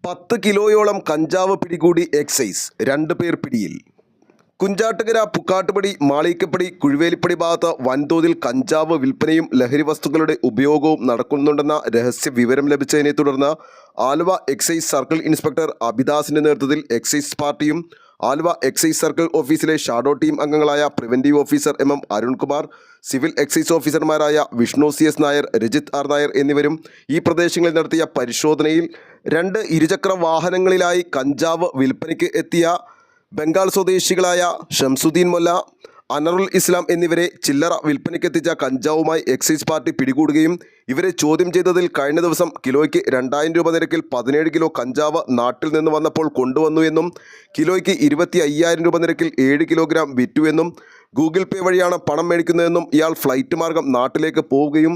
10 കിലോയോളം കഞ്ചാവ് പിടികൂടി എക്സൈസ്, 2 പേർ പിടിയിൽ. കുഞ്ചാട്ടുകര പുക്കാട്ടുപടി മാളിക്കപ്പടി കുഴുവേലിപ്പടി ഭാഗത്ത് വൻതോതിൽ കഞ്ചാവ് വിൽപ്പനയും ലഹരി വസ്തുക്കളുടെ ഉപയോഗവും നടക്കുന്നുണ്ടെന്ന രഹസ്യ വിവരം ലഭിച്ചതിനെ തുടർന്ന് ആലുവ എക്സൈസ് സർക്കിൾ ഇൻസ്പെക്ടർ അഭിദാസിന്റെ നേതൃത്വത്തിൽ എക്സൈസ് പാർട്ടിയും ആലുവ എക്സൈസ് സർക്കിൾ ഓഫീസിലെ ഷാഡോ ടീം അംഗങ്ങളായ preventive officer MM Arunkumar, civil excise ഓഫീസർമാരായ വിഷ്ണു CS നായർ, രജിത് R നായർ എന്നിവരും ഈ പ്രദേശങ്ങളിൽ നടത്തിയ പരിശോധനയിൽ 2 ഇരുചക്ര വാഹനങ്ങളിലായി കഞ്ചാവ് വിൽപ്പനയ്ക്ക് എത്തിയ ബംഗാൾ സ്വദേശികളായ ഷംസുദ്ദീൻ മൊല്ല, അനറുൽ ഇസ്ലാം എന്നിവരെ ചില്ലറ വിൽപ്പനയ്ക്കെത്തിച്ച കഞ്ചാവുമായി എക്സൈസ് പാർട്ടി പിടികൂടുകയും ഇവരെ ചോദ്യം ചെയ്തതിൽ കഴിഞ്ഞ ദിവസം കിലോയ്ക്ക് 2000 രൂപ നിരക്കിൽ 17 കിലോ കഞ്ചാവ് നാട്ടിൽ നിന്ന് വന്നപ്പോൾ കൊണ്ടുവന്നു എന്നും കിലോയ്ക്ക് 25,000 രൂപ നിരക്കിൽ 7 കിലോഗ്രാം വിറ്റുവെന്നും ഗൂഗിൾ പേ വഴിയാണ് പണം മേടിക്കുന്നതെന്നും ഇയാൾ ഫ്ലൈറ്റ് മാർഗം നാട്ടിലേക്ക് പോവുകയും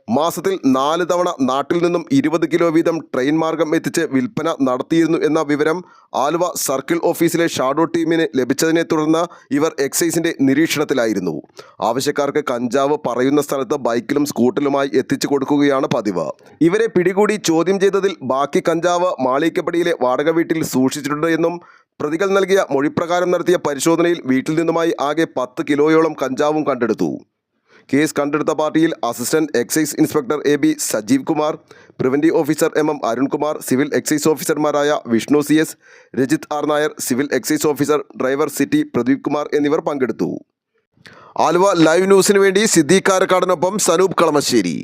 മാസത്തിൽ 4 തവണ നാട്ടിൽ നിന്നും 20 കിലോ വീതം ട്രെയിൻ മാർഗം എത്തിച്ച് വിൽപ്പന നടത്തിയിരുന്നു എന്ന വിവരം ആലുവ സർക്കിൾ ഓഫീസിലെ ഷാഡോ ടീമിന് ലഭിച്ചതിനെ തുടർന്ന് ഇവർ എക്സൈസിന്റെ നിരീക്ഷണത്തിലായിരുന്നു. ആവശ്യക്കാർക്ക് കഞ്ചാവ് പറയുന്ന സ്ഥലത്ത് ബൈക്കിലും സ്കൂട്ടറിലുമായി എത്തിച്ചു കൊടുക്കുകയാണ് പതിവ്. ഇവരെ പിടികൂടി ചോദ്യം ചെയ്തതിൽ ബാക്കി കഞ്ചാവ് മാളിക്കപ്പടിയിലെ വാടക വീട്ടിൽ സൂക്ഷിച്ചിട്ടുണ്ട് എന്നും പ്രതികൾ നൽകിയ മൊഴിപ്രകാരം നടത്തിയ പരിശോധനയിൽ വീട്ടിൽ നിന്നുമായി ആകെ 10 കിലോയോളം കഞ്ചാവും കണ്ടെടുത്തു. കേസ് കണ്ടെടുത്ത പാർട്ടിയിൽ assistant excise inspector AB Sajeev Kumar, preventive officer MM Arunkumar, civil excise ഓഫീസർമാരായ Vishnu CS, Rajith R Nair, civil excise officer driver CT Pradeep Kumar എന്നിവർ പങ്കെടുത്തു. ആലുവ ലൈവ് ന്യൂസിനു വേണ്ടി സിദ്ദീഖ് കാരക്കാടിനൊപ്പം സനൂപ് കളമശ്ശേരി.